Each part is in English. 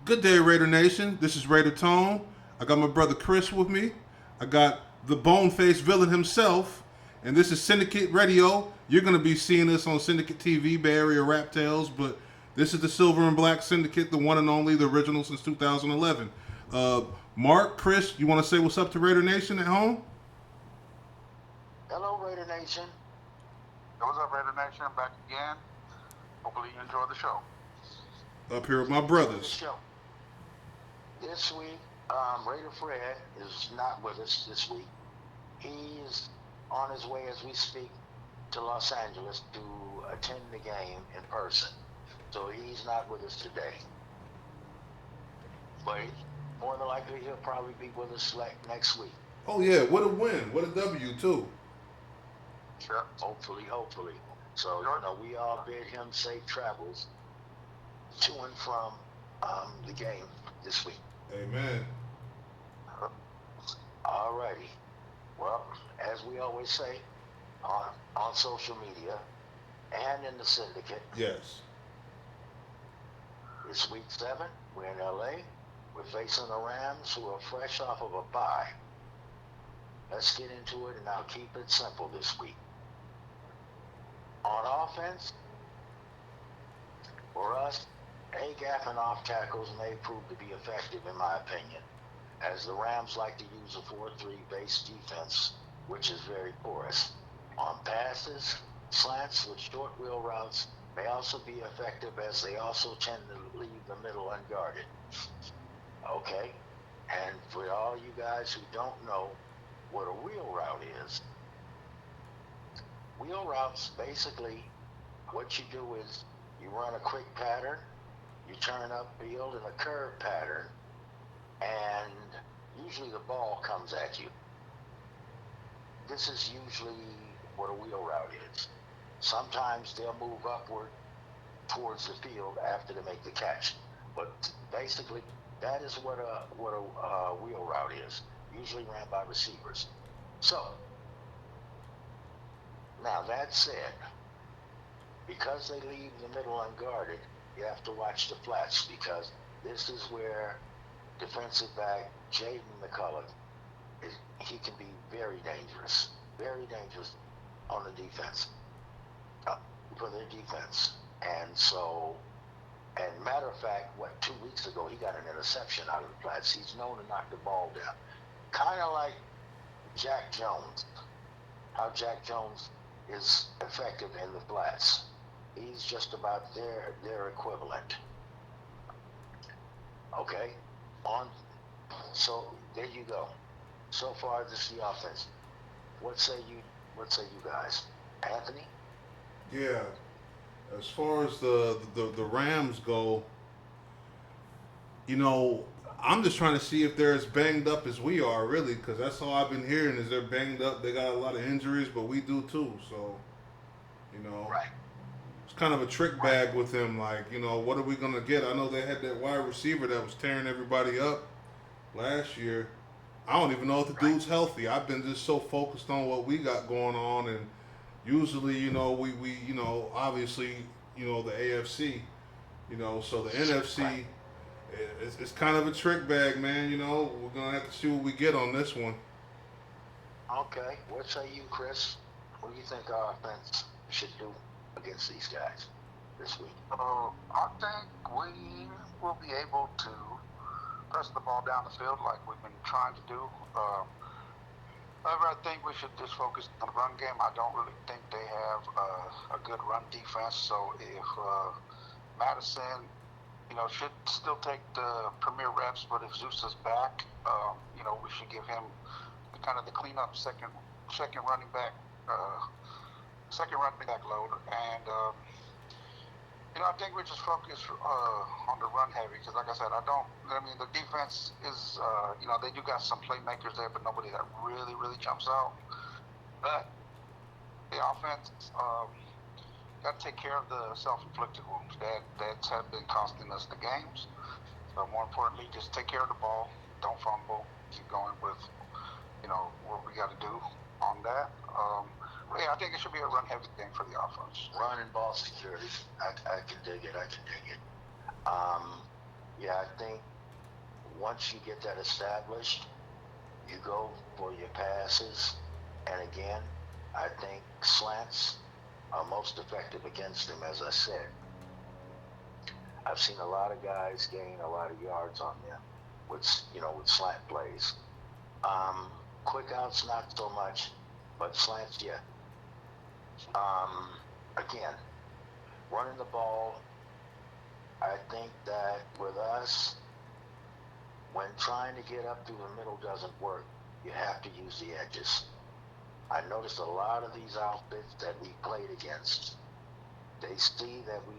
Good day, Raider Nation. This is Raider Tone. I got my brother Chris with me. I got the bone-faced villain himself. And this is Syndicate Radio. You're going to be seeing this on Syndicate TV, Bay Area Rap Tales. But this is the Silver and Black Syndicate, the one and only, the original since 2011. Mark, Chris, you want to say what's up to Raider Nation at home? Hello, Raider Nation. What's up, Raider Nation? I'm back again. Hopefully you enjoy the show. Up here with my brothers. This week, Raider Fred is not with us this week. He's on his way as we speak to Los Angeles to attend the game in person. So he's not with us today. But more than likely he'll probably be with us next week. Oh yeah, what a win. What a W too. Sure. Hopefully. So, we all bid him safe travels to and from the game this week. Amen. Alrighty. Well, as we always say, on social media and in the syndicate. Yes. It's week 7. We're in LA. We're facing the Rams, who are fresh off of a bye. Let's get into it, and I'll keep it simple this week. On offense, for us, A-gap and off tackles may prove to be effective, in my opinion, as the Rams like to use a 4-3 base defense, which is very porous. On passes, slants with short wheel routes may also be effective, as they also tend to leave the middle unguarded. Okay? And for all you guys who don't know what a wheel route is, wheel routes, basically, what you do is you run a quick pattern, you turn upfield in a curve pattern, and usually the ball comes at you. This is usually what a wheel route is. Sometimes they'll move upward towards the field after they make the catch. But basically, that is what a wheel route is, usually ran by receivers. So, now that said, because they leave the middle unguarded, you have to watch the flats, because this is where defensive back Jaden McCullough he can be very dangerous on the defense, for their defense. And so, and matter of fact, 2 weeks ago he got an interception out of the flats. He's known to knock the ball down, kind of like Jack Jones. How Jack Jones is effective in the flats. He's just about their equivalent. Okay? So there you go. So far, this is the offense. What say you guys? Anthony? Yeah. As far as the Rams go, I'm just trying to see if they're as banged up as we are, really, because that's all I've been hearing is they're banged up. They got a lot of injuries, but we do too. So, right. It's kind of a trick bag with them. Like, what are we gonna get? I know they had that wide receiver that was tearing everybody up last year. I don't even know if the dude's healthy. I've been just so focused on what we got going on, and usually, we obviously, the AFC, so the NFC. Right. It's kind of a trick bag, man. We're going to have to see what we get on this one. Okay. What say you, Chris? What do you think our offense should do against these guys this week? I think we will be able to press the ball down the field like we've been trying to do. However, I think we should just focus on the run game. I don't really think they have a good run defense. So if Madison should still take the premier reps, but if Zeus is back, we should give him kind of the cleanup second running back load, and I think we just focus on the run heavy, because like I said, the defense is they do got some playmakers there, but nobody that really jumps out. But the offense got to take care of the self-inflicted wounds that have been costing us the games. So more importantly, just take care of the ball, don't fumble, keep going with what we got to do on that. Yeah, I think it should be a run-heavy thing for the offense. Run and ball security. I can dig it. yeah, I think once you get that established, you go for your passes. And again, I think slants are most effective against them, as I said. I've seen a lot of guys gain a lot of yards on them with, with slant plays. Quick outs, not so much, but slants, yeah. Again, running the ball, I think that with us, when trying to get up through the middle doesn't work, you have to use the edges. I noticed a lot of these outfits that we played against, they see that we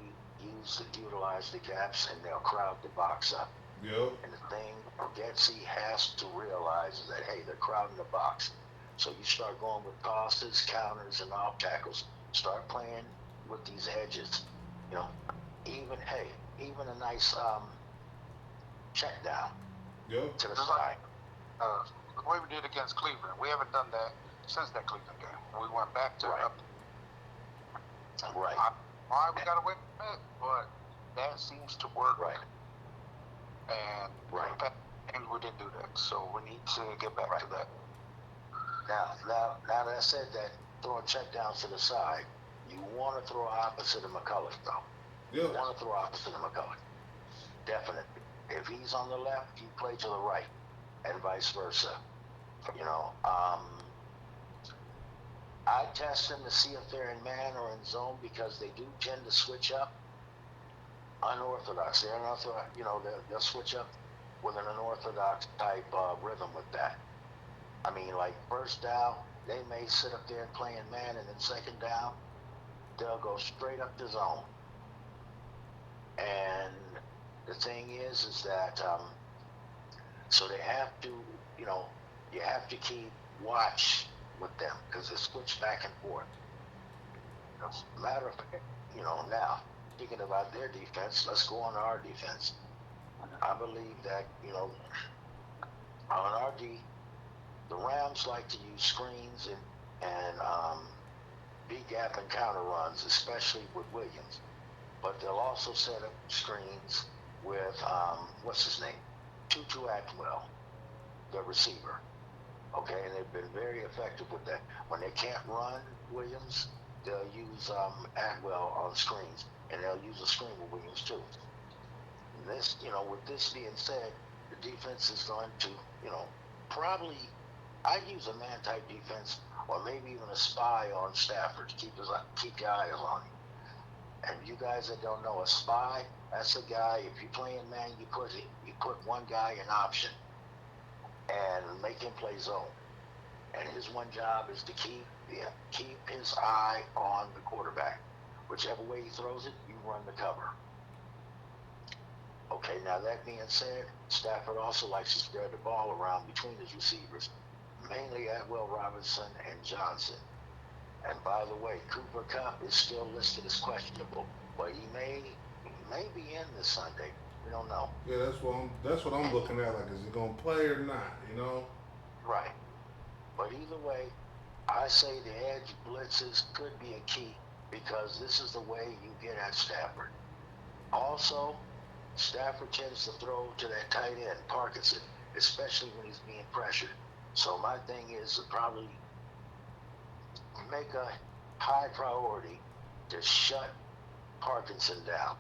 utilize the gaps and they'll crowd the box up. Yep. And the thing Getsy has to realize is that, hey, they're crowding the box. So you start going with tosses, counters, and off tackles. Start playing with these edges. Even a nice check down Yep. to the side. The way we did against Cleveland, we haven't done that since that Cleveland game. We went back to Right. Right. Why we got away from it, but that seems to work. Right. And Right. and we didn't do that, so we need to get back to that. Now that I said that, throwing check downs to the side, you want to throw opposite of McCullough, though. Yeah. You want to throw opposite of McCullough. Definitely. If he's on the left, you play to the right, and vice versa. I test them to see if they're in man or in zone because they do tend to switch up unorthodox. They're unorthodox, they'll switch up with an unorthodox type rhythm with that. I mean, like first down, they may sit up there and play in man, and then second down, they'll go straight up the zone. And the thing is that so they have to, you have to keep watch with them because they switch back and forth. Matter of fact, now thinking about their defense, let's go on to our defense. I believe that on our D, the Rams like to use screens and B gap and counter runs, especially with Williams. But they'll also set up screens with what's his name, Tutu Atwell, the receiver. Okay, and they've been very effective with that. When they can't run Williams, they'll use Atwell on screens, and they'll use a screen with Williams too. And this, with this being said, the defense is going to, probably, I'd use a man-type defense, or maybe even a spy on Stafford to keep your eyes on him. And you guys that don't know, a spy, that's a guy, if you're playing man, you put one guy in option and make him play zone. And his one job is to keep his eye on the quarterback. Whichever way he throws it, you run the cover. Okay, now that being said, Stafford also likes to spread the ball around between his receivers, mainly Atwell, Robinson, and Johnson. And by the way, Cooper Kupp is still listed as questionable, but he may be in this Sunday. We don't know. Yeah, that's what I'm looking at. Like, is he gonna play or not? Right. But either way, I say the edge blitzes could be a key because this is the way you get at Stafford. Also, Stafford tends to throw to that tight end, Parkinson, especially when he's being pressured. So my thing is to probably make a high priority to shut Parkinson down.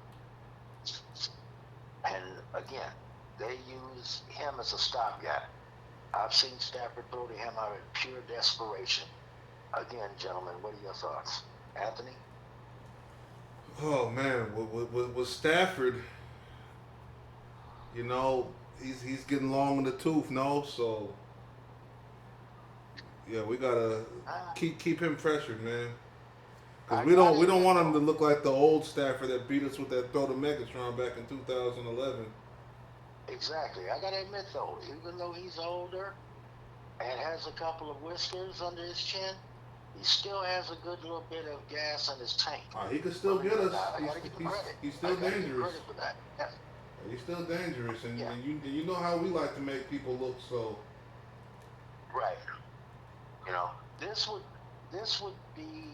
And again, they use him as a stopgap. I've seen Stafford throw to him out of pure desperation. Again, gentlemen, what are your thoughts? Anthony? Oh man, with Stafford, he's getting long in the tooth, so yeah, we gotta keep him pressured, man. Cause we don't want him to look like the old Stafford that beat us with that throw to Megatron back in 2011. Exactly. I gotta admit though, even though he's older and has a couple of whiskers under his chin, he still has a good little bit of gas in his tank. He could still get us. I gotta give him credit. He's still dangerous. Credit for that. Yes. He's still dangerous, and Yeah. you know how we like to make people look so. Right. This would be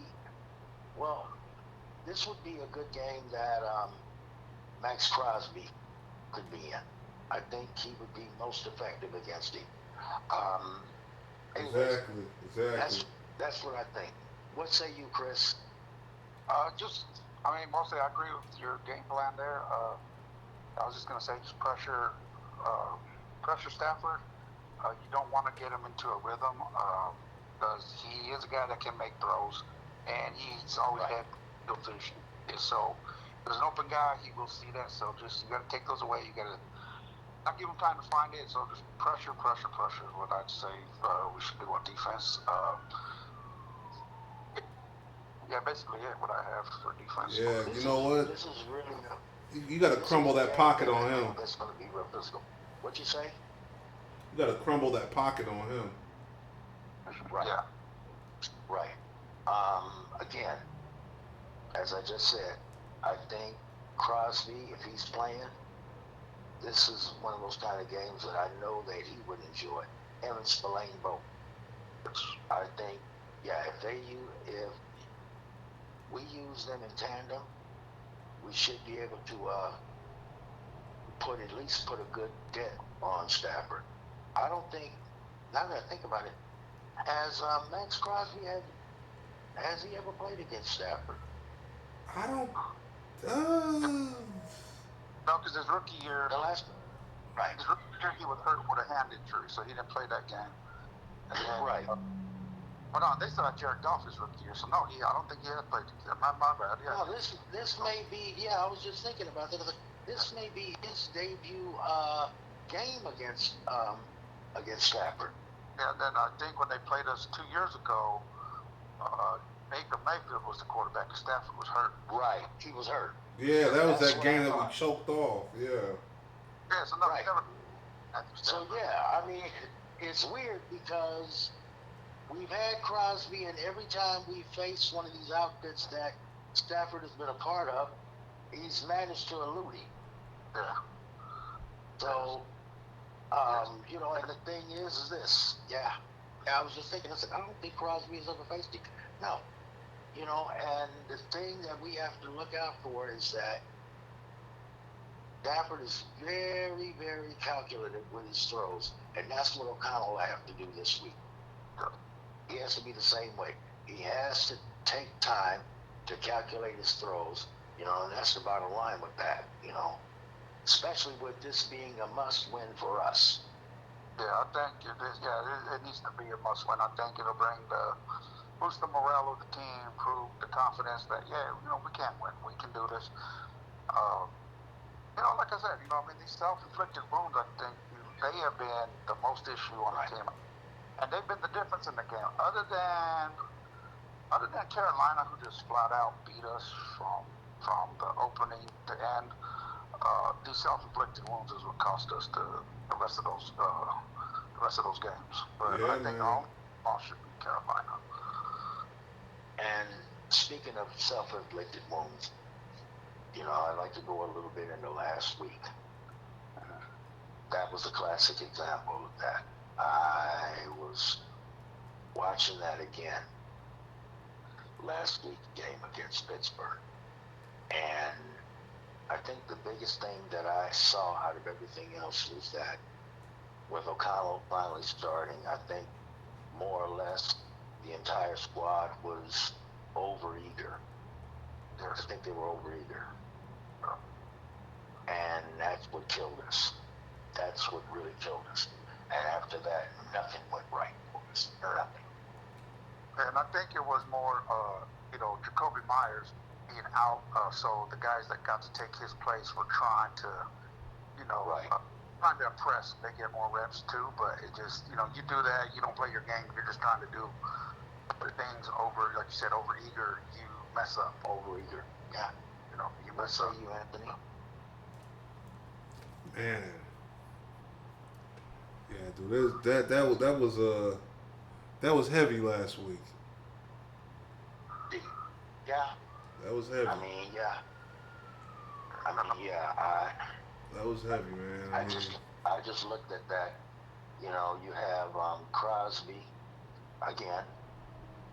this would be a good game that Max Crosby could be in. I think he would be most effective against him. Um, anyways, Exactly. that's what I think. What say you, Chris? Mostly I agree with your game plan there. I was just gonna say, just pressure Stafford. You don't want to get him into a rhythm because he is a guy that can make throws, and he's always had field vision. So if there's an open guy, he will see that. So just you got to take those away. You got to not give him time to find it. So just pressure is what I'd say we should do on defense. Yeah, basically what I have for defense. Yeah, you know what? This is really You got to crumble that pocket on him. That's going to be real physical. What'd you say? You got to crumble that pocket on him. Right. Yeah. Right. Again, as I just said, I think Crosby, if he's playing, this is one of those kind of games that I know that he would enjoy. Him and Spillane both. I think, if we use them in tandem, we should be able to at least put a good dent on Stafford. I don't think, now that I think about it, has Max Crosby has he ever played against Stafford? I don't. No, because his rookie year, his rookie year he was hurt with a hand injury, so he didn't play that game. And then, Right. But no, they still had Jared Goff his rookie year, so no, I don't think he had played. My bad. Yeah. No, this may be. Yeah, I was just thinking about that. This may be his debut game against Stafford. Yeah, and then I think when they played us 2 years ago, Baker Mayfield was the quarterback, and Stafford was hurt. Right, he was hurt. Yeah, that was That's that what game I that we thought. choked off. Yeah. Yeah, so no, Right. he never. So yeah, I mean, it's weird because we've had Crosby, and every time we face one of these outfits that Stafford has been a part of, he's managed to elude him. Yeah. So, and the thing is this. Yeah, I was just thinking. I said, I don't think Crosby has ever faced him. No, and the thing that we have to look out for is that Stafford is very, very calculative with his throws, and that's what O'Connell will have to do this week. He has to be the same way. He has to take time to calculate his throws, and that's the bottom line with that, especially with this being a must-win for us. Yeah, I think it is. Yeah, it needs to be a must-win. I think it'll boost the morale of the team, improve the confidence that we can win. We can do this. Like I said, these self-inflicted wounds, I think they have been the most issue on the team, and they've been the difference in the game. Other than Carolina, who just flat out beat us from the opening to end, these self-inflicted wounds is what cost us the rest of those games. But Yeah, I think all should be Carolina. And speaking of self-inflicted wounds, I'd like to go a little bit into last week. That was a classic example of that. I was watching that again last week's game against Pittsburgh. And I think the biggest thing that I saw out of everything else was that with O'Connell finally starting, I think more or less the entire squad was overeager. I think they were overeager. And that's what killed us. That's what really killed us. And after that, nothing went right for us. Nothing. And I think it was more, Jacoby Myers being out, so the guys that got to take his place were trying to, trying to impress. They get more reps too, but it just, you do that, you don't play your game, you're just trying to do things over, like you said, overeager, you mess up. Overeager. Yeah. You What mess say up. you, Anthony? Man. Yeah, dude, that was heavy last week. Yeah. That was heavy. That That was heavy, man. I just looked at that. You have Crosby again,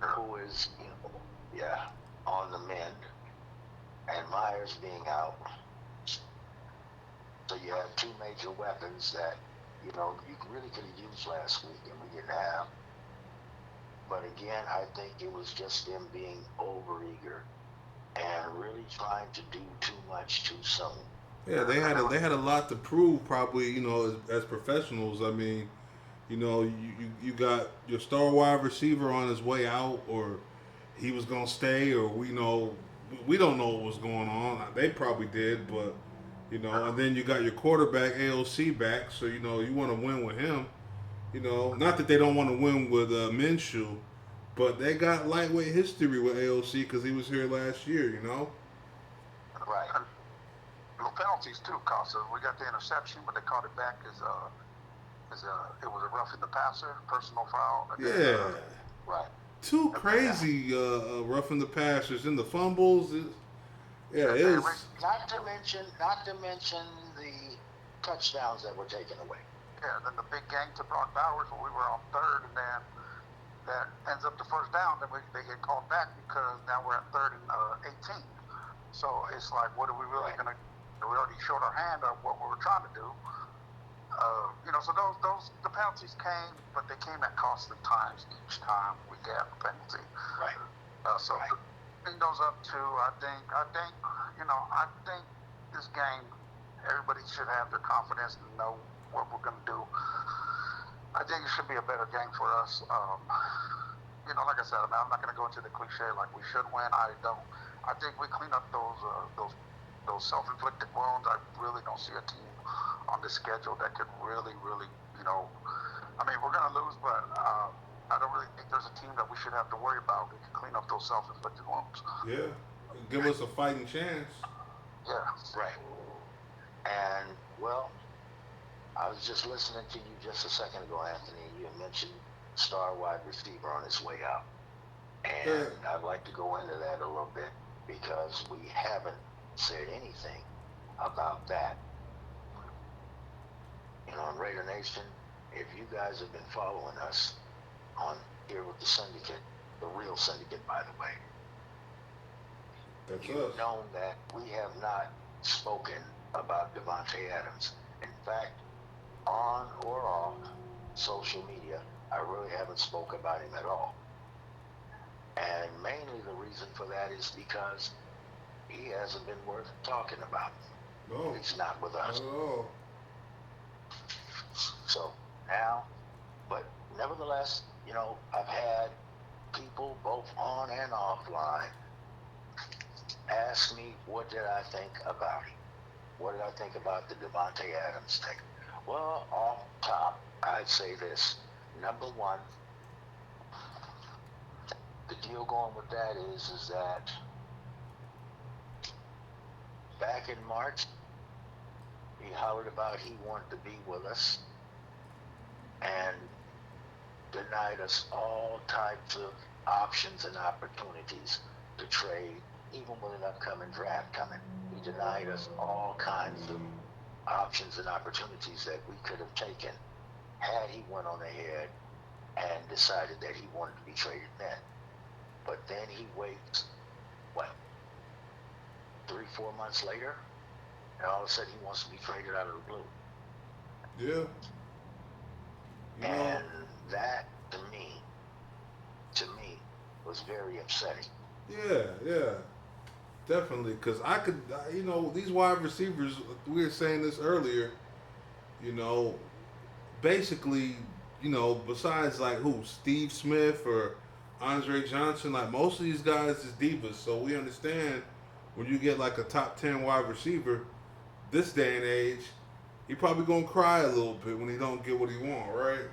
who is on the mend, and Myers being out. So you have two major weapons that, you really could have used last week and we didn't have. But again, I think it was just them being overeager and really trying to do too much too soon. Yeah, they had a lot to prove, probably. As professionals. I mean, you got your star wide receiver on his way out, or he was gonna stay, or we don't know what was going on. They probably did, but and then you got your quarterback AOC back, so you want to win with him. Not that they don't want to win with Minshew, but they got lightweight history with AOC because he was here last year. Right. The penalties too cost us. We got the interception, but they called it back as it was a roughing the passer, personal foul. Yeah. Right. Two crazy roughing the passers and the fumbles. It is. Not to mention the touchdowns that were taken away. Yeah, then the big gang to Brock Bowers when we were on third, and then that ends up the first down. Then they get called back because now we're at 3rd and 18. So it's like, what are we really gonna? We already showed our hand of what we were trying to do. So those the penalties came, but they came at costly times each time we got a penalty. Right. So bring those up to I think this game, everybody should have their confidence and know what we're going to do. I think it should be a better game for us. Like I said, I'm not going to go into the cliche like we should win. I don't. I think we clean up those self-inflicted wounds. I really don't see a team on this schedule that could really, we're going to lose, but I don't really think there's a team that we should have to worry about. We can clean up those self-inflicted wounds. Yeah, give us a fighting chance. Yeah. Right. And, well, I was just listening to you just a second ago, Anthony. You mentioned star wide receiver on his way out. And I'd like to go into that a little bit because we haven't said anything about that. On Raider Nation, if you guys have been following us on here with the Syndicate, the real Syndicate, by the way, you've known that we have not spoken about Davante Adams. In fact, on or off social media, I really haven't spoken about him at all. And mainly the reason for that is because he hasn't been worth talking about. No. He's not with us. Oh. So now, but nevertheless, I've had people both on and offline ask me what did I think about him. What did I think about the Davante Adams thing? Well, off top, I'd say this. Number one, the deal going with that is that back in March, he hollered about he wanted to be with us and denied us all types of options and opportunities to trade, even with an upcoming draft coming. He denied us all kinds of options and opportunities that we could have taken had he went on ahead and decided that he wanted to be traded then. But then he waits, 3-4 months later, and all of a sudden he wants to be traded out of the blue. Yeah. And that, to me, was very upsetting. Yeah. Definitely, because I could, these wide receivers, we were saying this earlier, basically, besides like Steve Smith or Andre Johnson, like most of these guys is divas, so we understand when you get like a top 10 wide receiver this day and age, he probably gonna cry a little bit when he don't get what he want, right?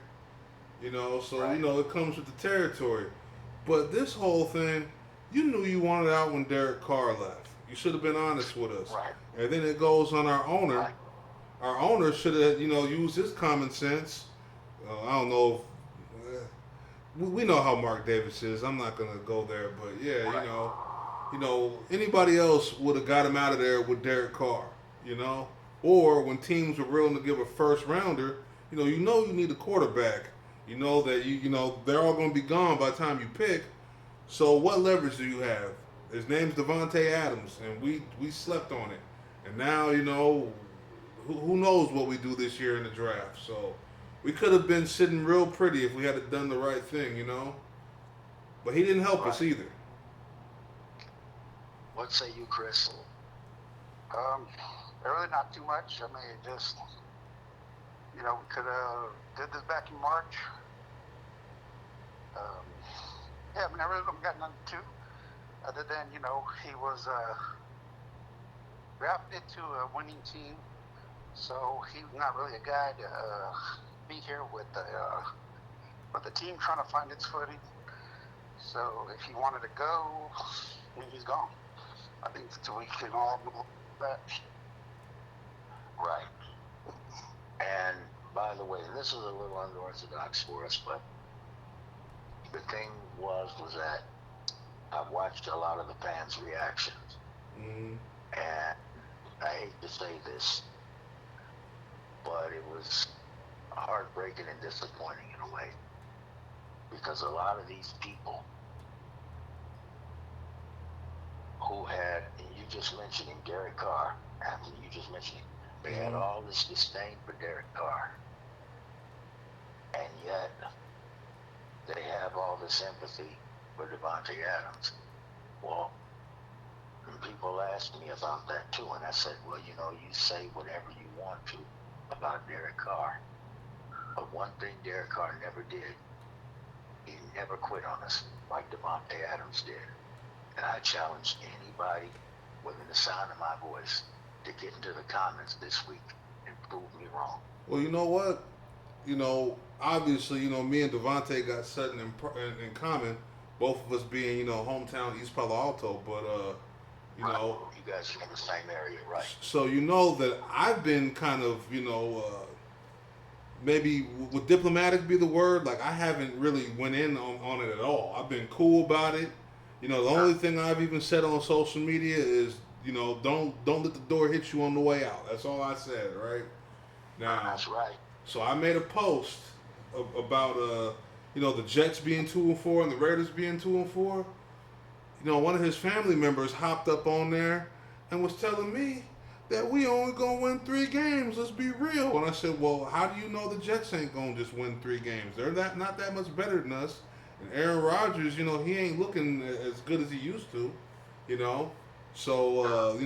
It comes with the territory. But this whole thing, you knew you wanted out when Derek Carr left. You should have been honest with us. Right. And then it goes on our owner. Right. Our owner should have, used his common sense. I don't know if we know how Mark Davis is. I'm not gonna go there, but yeah, right. Anybody else would have got him out of there with Derek Carr, or when teams were willing to give a first rounder, you need a quarterback. You know that they're all going to be gone by the time you pick. So what leverage do you have? His name's Davante Adams, and we slept on it. And now who knows what we do this year in the draft. So we could have been sitting real pretty if we had done the right thing, you know. But he didn't help us Right. either. What say you, Chris? Really not too much. I mean, just, we could have did this back in March. Um, yeah, I mean, I really don't got nothing to, other than, he was drafted to a winning team, so he's not really a guy to be here with the team trying to find its footing. So if he wanted to go, he's gone. I think we can all move that. Right. And by the way, this is a little unorthodox for us, but the thing was that I watched a lot of the fans' reactions, Mm-hmm. and I hate to say this, but it was heartbreaking and disappointing in a way, because a lot of these people who had, and you just mentioning Derek Carr, Anthony, you just mentioning, they had all this disdain for Derek Carr, and yet they have all this empathy for Devontae Adams. Well, people asked me about that too, and I said, well, you say whatever you want to about Derek Carr, but one thing Derek Carr never did, he never quit on us like Devontae Adams did. And I challenge anybody within the sound of my voice to get into the comments this week and prove me wrong. Well, you know what? Obviously, me and Devontae got something in common. Both of us being, hometown East Palo Alto, but Right. You guys are in the same area, right? So you know that I've been kind of, maybe would diplomatic be the word? Like I haven't really went in on it at all. I've been cool about it. The only thing I've even said on social media is, don't let the door hit you on the way out. That's all I said, right? Now, That's right. so I made a post about the Jets being 2-4 and the Raiders being 2-4. One of his family members hopped up on there and was telling me that we only gonna win 3 games. Let's be real. And I said, well, how do you know the Jets ain't gonna just win 3 games? They're not that much better than us. And Aaron Rodgers, he ain't looking as good as he used to. So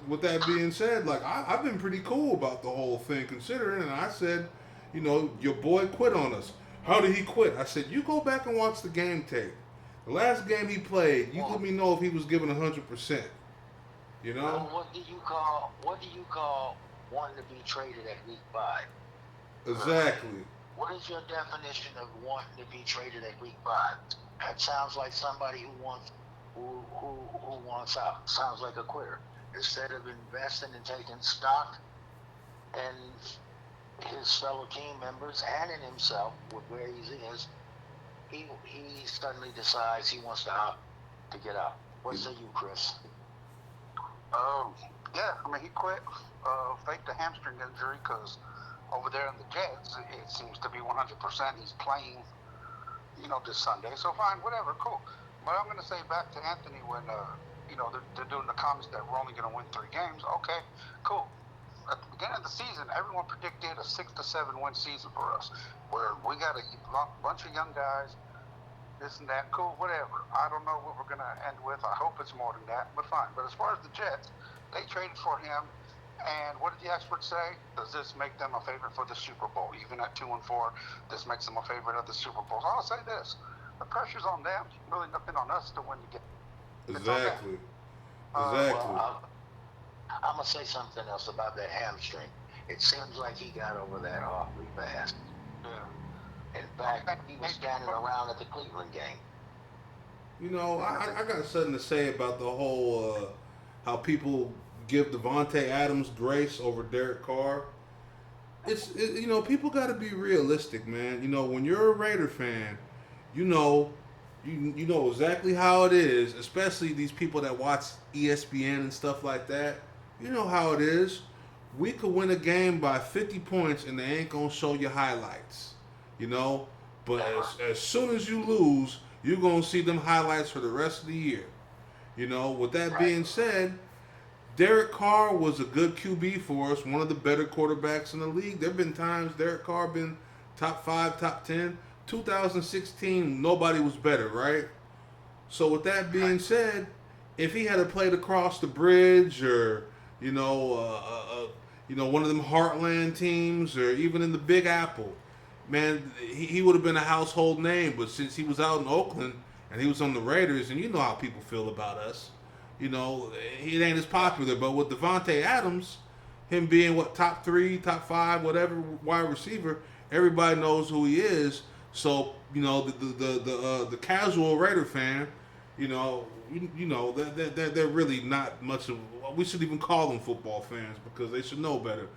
with that being said, like I've been pretty cool about the whole thing, considering. And I said, your boy quit on us. How did he quit? I said, you go back and watch the game tape. The last game he played, you let me know if he was giving 100%. Well, what do you call wanting to be traded at week 5? Exactly. What is your definition of wanting to be traded at week 5? That sounds like somebody who wants out. Sounds like a quitter. Instead of investing and taking stock in his fellow team members and in himself with where he is, he suddenly decides he wants to get out. What say you, Chris? Yeah, I mean, he quit, faked a hamstring injury, because over there in the Jets, it seems to be 100% he's playing, this Sunday. So fine, whatever, cool. But I'm going to say back to Anthony when, they're doing the comments that we're only going to win 3 games. Okay, cool. At the beginning of the season, everyone predicted a 6 to 7 win season for us, where we got a bunch of young guys, this and that, cool, whatever. I don't know what we're going to end with. I hope it's more than that, but fine. But as far as the Jets, they traded for him, and what did the experts say? Does this make them a favorite for the Super Bowl? Even at 2-4, this makes them a favorite of the Super Bowl. So I'll say this. The pressure's on them, really nothing on us to win the game. Exactly. Well, I'm going to say something else about that hamstring. It seems like he got over that awfully fast. Yeah. In fact, he was standing around at the Cleveland game. I got something to say about the whole how people give Devontae Adams grace over Derek Carr. People got to be realistic, man. When you're a Raider fan, you know exactly how it is, especially these people that watch ESPN and stuff like that. You know how it is. We could win a game by 50 points and they ain't going to show you highlights. But as soon as you lose, you're going to see them highlights for the rest of the year. With that being said, Derek Carr was a good QB for us, one of the better quarterbacks in the league. There have been times Derek Carr been top 5, top 10. 2016, nobody was better, right? So with that being said, if he had played across the bridge, or one of them Heartland teams, or even in the Big Apple, man, he would have been a household name. But since he was out in Oakland and he was on the Raiders, and you know how people feel about us, it ain't as popular. But with Devontae Adams, him being top 3, top 5, whatever wide receiver, everybody knows who he is. So the casual Raider fan, they're really not much of. We should even call them football fans because they should know better.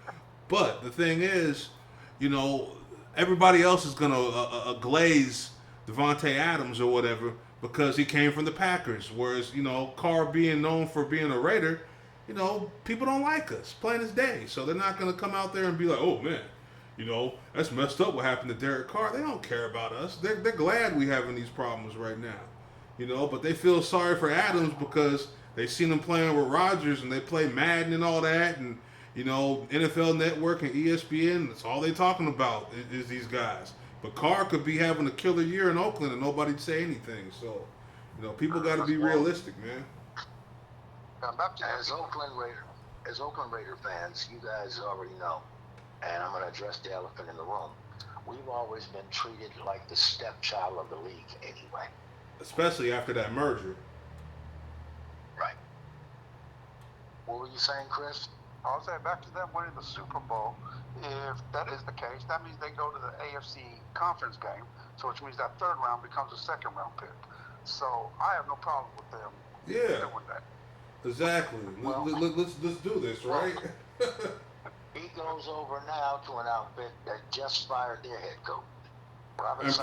But the thing is, everybody else is gonna glaze Devontae Adams or whatever because he came from the Packers. Whereas Carr being known for being a Raider, people don't like us plain as day. So they're not gonna come out there and be like, oh man, that's messed up what happened to Derek Carr. They don't care about us. They're glad we having these problems right now. But they feel sorry for Adams because they seen him playing with Rodgers and they play Madden and all that, and NFL Network and ESPN, that's all they talking about is these guys. But Carr could be having a killer year in Oakland and nobody'd say anything. So, people got to be realistic, man. As Oakland Raider fans, you guys already know, and I'm going to address the elephant in the room. We've always been treated like the stepchild of the league anyway. Especially after that merger. Right. What were you saying, Chris? I was saying back to them winning the Super Bowl. If that is the case, that means they go to the AFC conference game, so which means that third round becomes a second round pick. So I have no problem with them doing that. Exactly. Well, let's do this, right? He goes over now to an outfit that just fired their head coach. And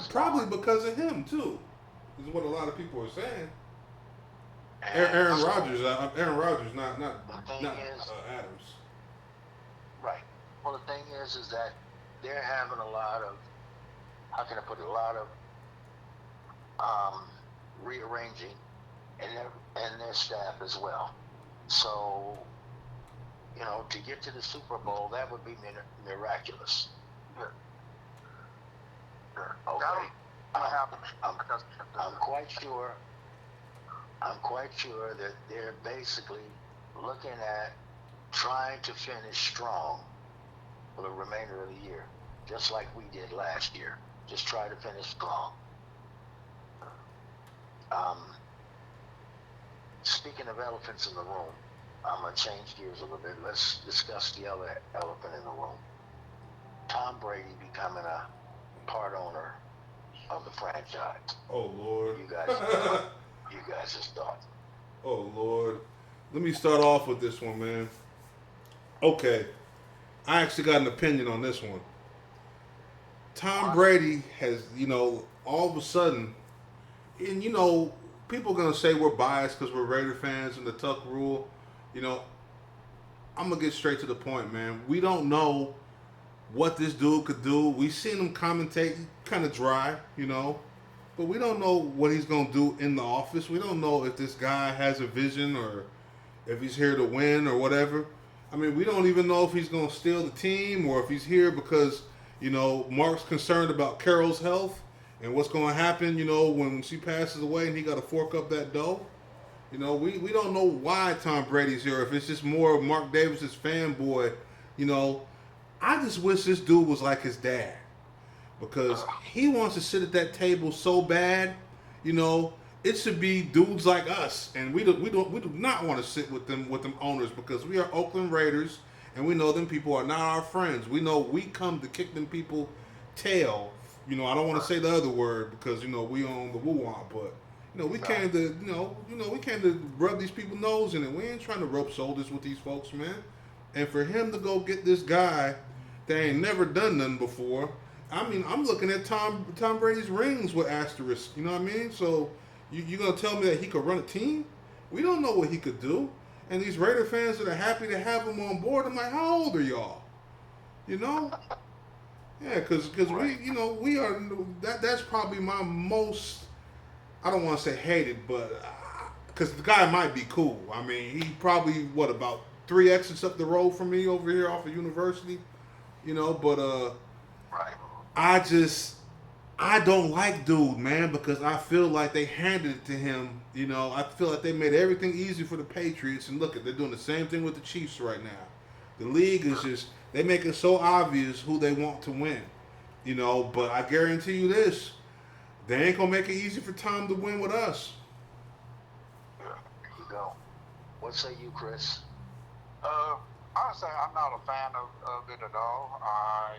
probably because of him too. Is what a lot of people are saying. Aaron Rodgers, not Adams. Right. Well, the thing is that they're having a lot of, how can I put it, a lot of rearranging and their staff as well. So, to get to the Super Bowl, that would be miraculous. Yeah. Okay. I'm quite sure that they're basically looking at trying to finish strong for the remainder of the year, just like we did last year. Just try to finish strong. Speaking of elephants in the room, I'm going to change gears a little bit. Let's discuss the other elephant in the room. Tom Brady becoming a part owner of the franchise. Oh, Lord. You guys just thought. Oh, Lord. Let me start off with this one, man. Okay. I actually got an opinion on this one. Tom Brady has, all of a sudden, and, people are going to say we're biased because we're Raider fans and the Tuck rule. I'm going to get straight to the point, man. We don't know what this dude could do. We've seen him commentate kind of dry, but we don't know what he's going to do in the office. We don't know if this guy has a vision or if he's here to win or whatever. I mean, we don't even know if he's going to steal the team or if he's here because, Mark's concerned about Carol's health and what's going to happen, when she passes away and he got to fork up that dough. We don't know why Tom Brady's here. If it's just more of Mark Davis's fanboy, I just wish this dude was like his dad because he wants to sit at that table so bad. It should be dudes like us, and we do not want to sit with them owners because we are Oakland Raiders, and we know them people are not our friends. We know we come to kick them people tail. I don't want to say the other word because we own the woo-wah, but we came to we came to rub these people's nose in it. We ain't trying to rub shoulders with these folks, man. And for him to go get this guy that ain't never done nothing before, I mean, I'm looking at Tom Brady's rings with asterisks. You know what I mean? So you gonna tell me that he could run a team? We don't know what he could do. And these Raider fans that are happy to have him on board, I'm like, how old are y'all? Yeah, because we are. That's probably my most. I don't want to say hated, but because the guy might be cool. I mean, he probably about 3 exits up the road from me over here off of University, But Right. I just I don't like dude, man, because I feel like they handed it to him. I feel like they made everything easy for the Patriots, and look, they're doing the same thing with the Chiefs right now. The league is just they make it so obvious who they want to win. But I guarantee you this: they ain't gonna make it easy for Tom to win with us. There you go. What say you, Chris? Honestly, I'm not a fan of it at all. I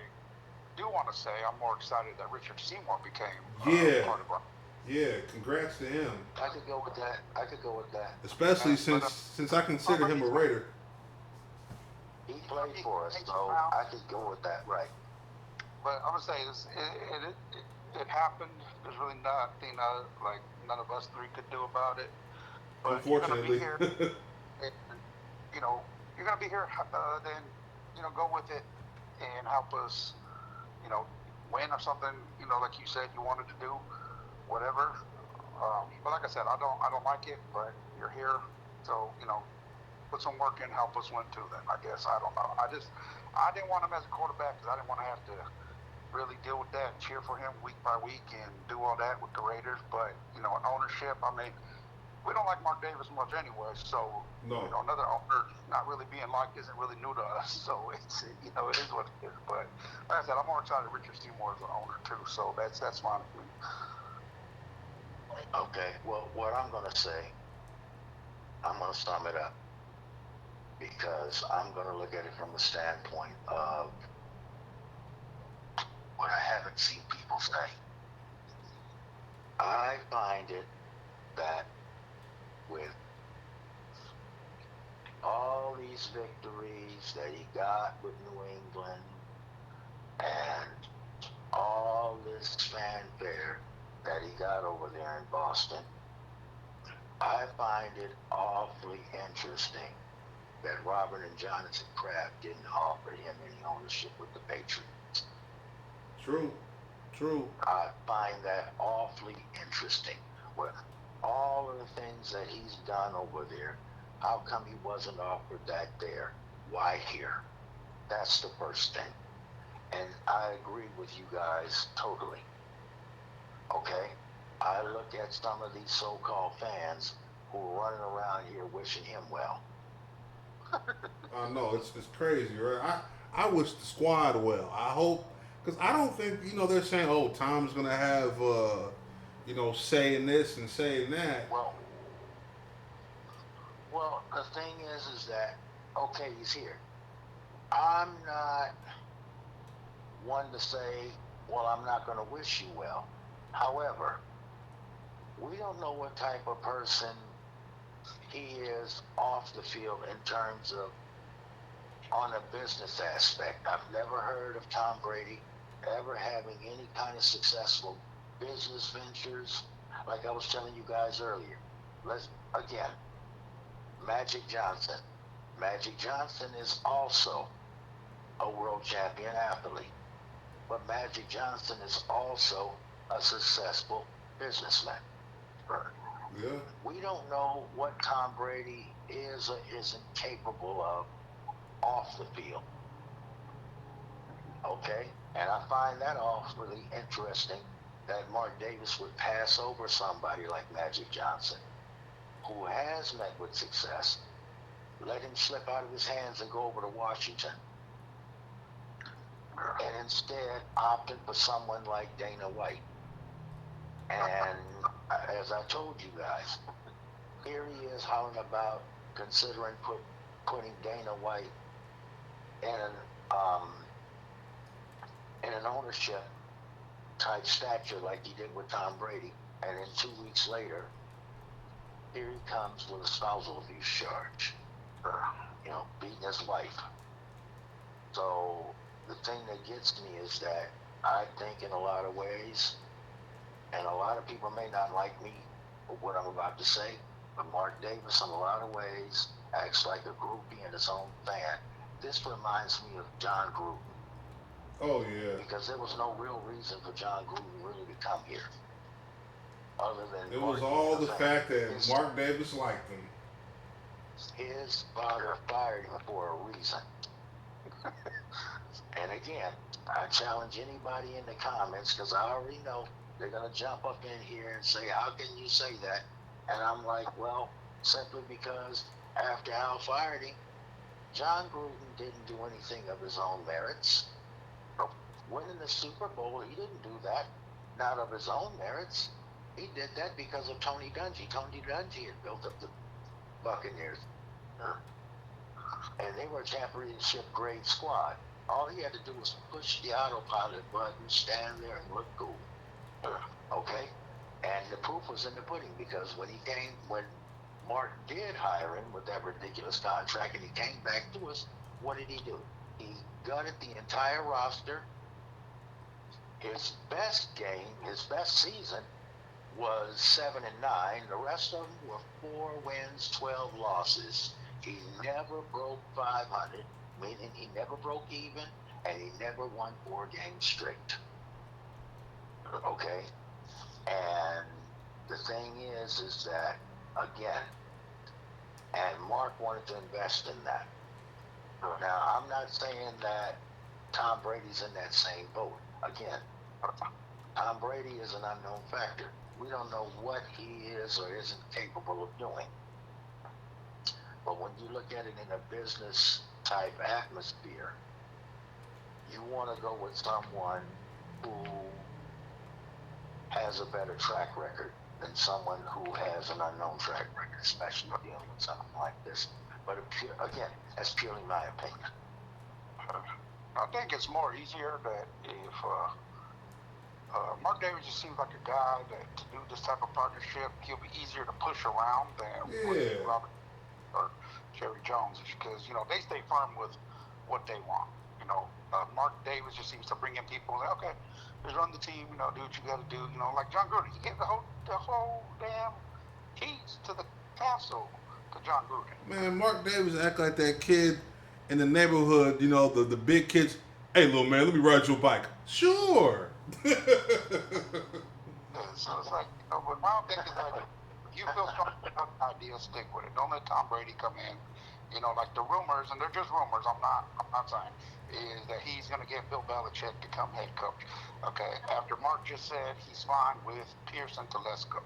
do want to say I'm more excited that Richard Seymour became part of our. Yeah, congrats to him. I could go with that. Especially since I consider him a Raider. He played for us, so I could go with that, right? But I'm gonna say this: it happened. There's really nothing like none of us three could do about it. But Unfortunately. you're gonna be here. And, you're gonna be here. Then go with it and help us. Win or something. Like you said, you wanted to do, whatever. But like I said, I don't like it. But you're here, so put some work in, help us win too. Then I guess I don't know. I didn't want him as a quarterback because I didn't want to have to really deal with that and cheer for him week by week and do all that with the Raiders. But an ownership. I mean, we don't like Mark Davis much anyway. So No. Another owner not really being liked isn't really new to us. So it's it is what it is. But like I said, I'm more excited Richard Seymour is an owner too. So that's fine with me. Okay. Well, what I'm gonna say, I'm gonna sum it up because I'm gonna look at it from the standpoint of what I haven't seen people say. I find it that with all these victories that he got with New England and all this fanfare that he got over there in Boston, I find it awfully interesting that Robert and Jonathan Kraft didn't offer him any ownership with the Patriots. True. I find that awfully interesting. With all of the things that he's done over there, how come he wasn't offered that there? Why here? That's the first thing. And I agree with you guys totally. Okay? I look at some of these so-called fans who are running around here wishing him well. I know it's crazy, right? I wish the squad well. I hope because I don't think they're saying, oh, Tom's gonna have saying this and saying that. Well, the thing is that okay, he's here. I'm not one to say, well, I'm not going to wish you well. However, we don't know what type of person he is off the field in terms of on a business aspect. I've never heard of Tom Brady ever having any kind of successful business ventures. Like I was telling you guys earlier, again, Magic Johnson. Magic Johnson is also a world champion athlete, but Magic Johnson is also a successful businessman. Yeah. We don't know what Tom Brady is or isn't capable of off the field. Okay? And I find that awfully interesting that Mark Davis would pass over somebody like Magic Johnson, who has met with success, let him slip out of his hands and go over to Washington, and instead opted for someone like Dana White. And as I told you guys, here he is howling about considering putting Dana White in an ownership type stature like he did with Tom Brady. And then 2 weeks later, here he comes with a spousal abuse charge for, beating his wife. So the thing that gets me is that I think in a lot of ways, and a lot of people may not like me for what I'm about to say, but Mark Davis in a lot of ways acts like a groupie and his own fan. This reminds me of John Gruden. Oh yeah. Because there was no real reason for John Gruden really to come here. other than It was Mark all being the a fan. fact that Mark Davis liked him. His father fired him for a reason. And again, I challenge anybody in the comments, because I already know they're going to jump up in here and say, how can you say that? And I'm like, well, simply because after Al fired him, John Gruden didn't do anything of his own merits. Winning the Super Bowl, he didn't do that, not of his own merits. He did that because of Tony Dungy. Tony Dungy had built up the Buccaneers. And they were a championship grade squad. All he had to do was push the autopilot button, stand there, and look cool. Okay? And the proof was in the pudding, because when Mark did hire him with that ridiculous contract and he came back to us, what did he do? He gutted the entire roster. His best game, his best season, was 7-9. The rest of them were 4 wins, 12 losses. He never broke 500, meaning he never broke even, and he never won 4 games straight. Okay? And the thing is that, again, and Mark wanted to invest in that. Now, I'm not saying that Tom Brady's in that same boat. Again, Tom Brady is an unknown factor. We don't know what he is or isn't capable of doing. But when you look at it in a business type atmosphere, you want to go with someone who has a better track record than someone who has an unknown track record, especially dealing with something like this. But again, that's purely my opinion. I think it's more easier that if Mark Davis just seems like a guy that to do this type of partnership, he'll be easier to push around than with Robert or Jerry Jones, because they stay firm with what they want. Mark Davis just seems to bring in people and say, okay, just run the team, do what you got to do. Like John Gruden, he gave the whole damn keys to the castle to John Gruden. Man, Mark Davis act like that kid in the neighborhood, the big kids. Hey, little man, let me ride your bike. Sure. So it's like, but my thing is like, if you feel strong about the idea, stick with it. Don't let Tom Brady come in. Like the rumors, and they're just rumors. I'm not saying is that he's going to get Bill Belichick to come head coach. Okay, after Mark just said he's fine with Pearson to let's go.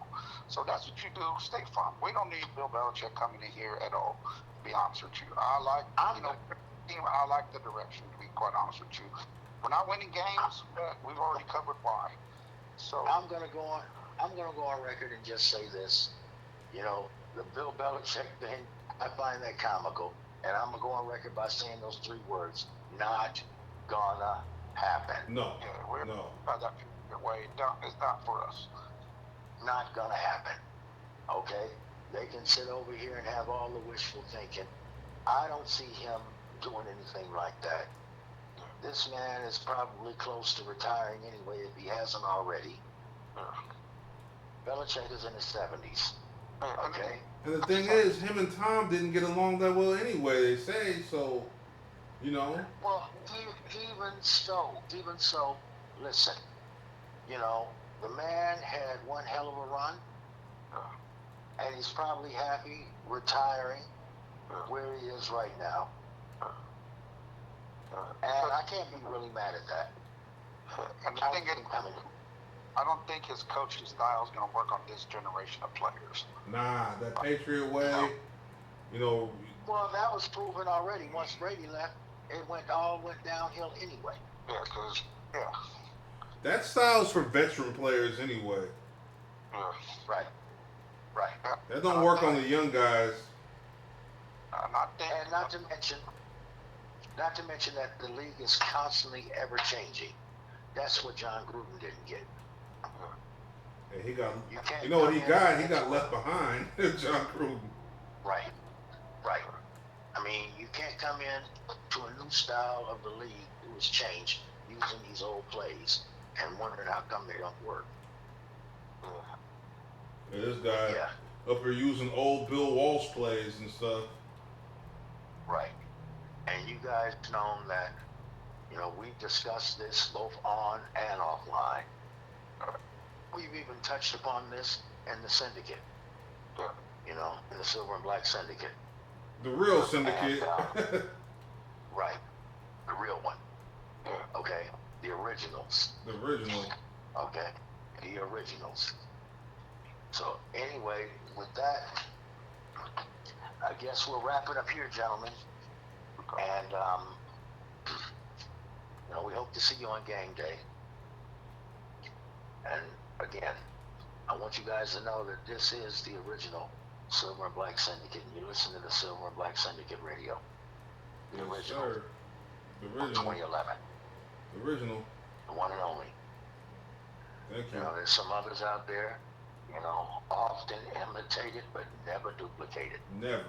So that's what you do. Stay firm. We don't need Bill Belichick coming in here at all. To be honest with you, I like I like the direction. To be quite honest with you, we're not winning games, but we've already covered why. So I'm gonna go on record and just say this. The Bill Belichick thing, I find that comical, and I'm gonna go on record by saying those 3 words: not gonna happen. No. yeah, we're No. that way. It's not for us. Not gonna happen. Okay? They can sit over here and have all the wishful thinking. I don't see him doing anything like that. This man is probably close to retiring anyway, if he hasn't already. Belichick is in his 70s. Okay? And the thing is, him and Tom didn't get along that well anyway, they say, so, Well, even so, listen, the man had one hell of a run, and he's probably happy retiring where he is right now. And I can't be really mad at that. And the thing is, I don't think his coaching style is going to work on this generation of players. Nah, that Patriot way, Well, that was proven already. Once Brady left, it went downhill anyway. Yeah. that style's for veteran players anyway. Right. That don't work on the young guys. And not to mention that the league is constantly ever changing. That's what John Gruden didn't get. And he got, can't what he come in got? He and- got left behind. John Gruden. Right. I mean, you can't come in to a new style of the league that was changed using these old plays and wondering how come they don't work. And this guy Yeah. up here using old Bill Walsh plays and stuff. Right. And you guys know that, we've discussed this both on and offline. we've even touched upon this in the Syndicate. Yeah. You know, in the Silver and Black Syndicate. The real Syndicate. And, right. The real one. Yeah. Okay. The originals. The original. Okay. The originals. So anyway, with that, I guess we'll wrap it up here, gentlemen. And you know, we hope to see you on game day. And again, I want you guys to know that this is the original Silver and Black Syndicate, and you listen to the Silver and Black Syndicate Radio. The Yes, original. sir. The Of original. 2011. The original. The one and only. Thank You you. know, there's some others out there, you know, often imitated but never duplicated. Never.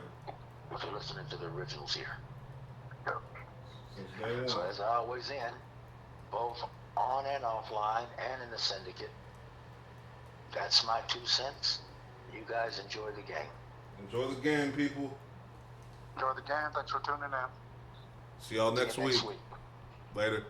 If you're listening to the originals here. Since day So one. as I always end, both on and offline and in the Syndicate, that's my 2 cents. You guys enjoy the game. Enjoy the game, people. Enjoy the game. Thanks for tuning in. See y'all See you next week. Later.